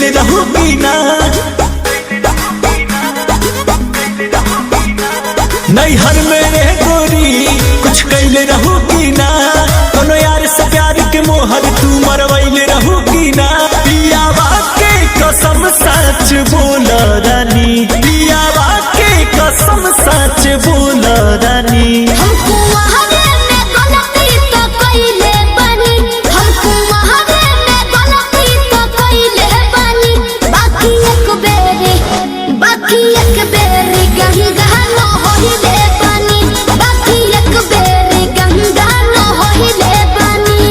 कैले रहू की ना नैहर मेरे गोरी कुछ कैले रहू की ना कोनो यार से प्यार के मोहर तू मरवैले रहू की ना पियावा के कसम सच बोल रानी पियावा के कसम सच बोल रानी हमको वहावे में गलती तो कइले बानी हमको वहावे में गलती तो कइले बानी बाकी एक बेरी गंगा न होइले बानी बाकी एक बेरी गंगा न होइले बानी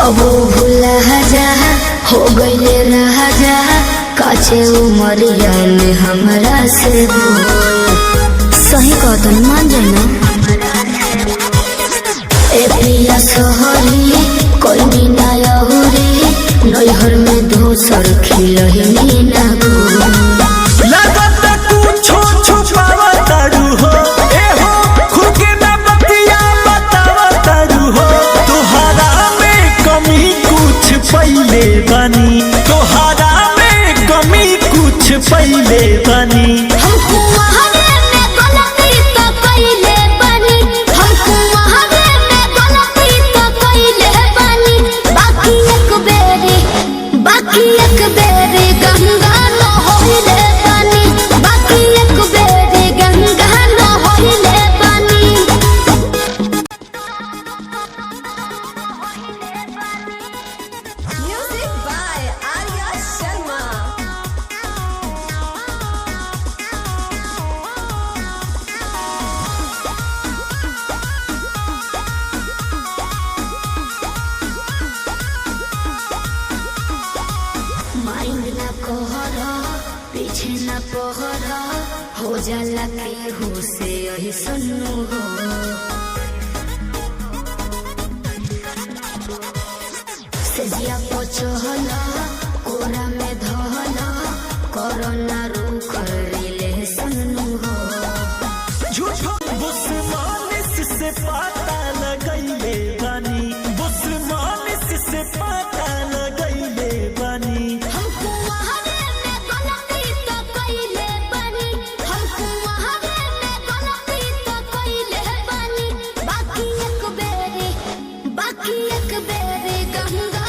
अब भूला जा हो गईले रहा जा काचे उमरिया में हमरा से सही कहतन मान जाना ए पिया सहरी कोई ना लहुरी नैहर में दोसर खिलही ना लगत कुछो छुपावा तारू हो ए हो खुद में बतिया बतावा तारू हो तोहरा में कमी कुछ पहिले बनी तोहरा में कमी कुछ पहिले बनी हमको वहावे में गलती तो कइले बानी हमको वहावे में गलती तो कइले बानी बाकी एक बेरी गंगा न होइले बानी बाकी एक बेरी गंगा न होइले बानी Music by Arya Sharma. Mind ना कहरा पीछे ना पहरा हो जाला के हो से यही सुनू हो सजिया पचहला कोरा में धहला कोरोना रू कर ले सुनू हो झूठो बुस्मानिस से पता लगैले बानी बुस्मानिस से पता लगैले बानी हमको वहावे में गलती तो कइले बानी हमको वहावे में गलती तो कइले बानी बाकी एक बेरी गंगा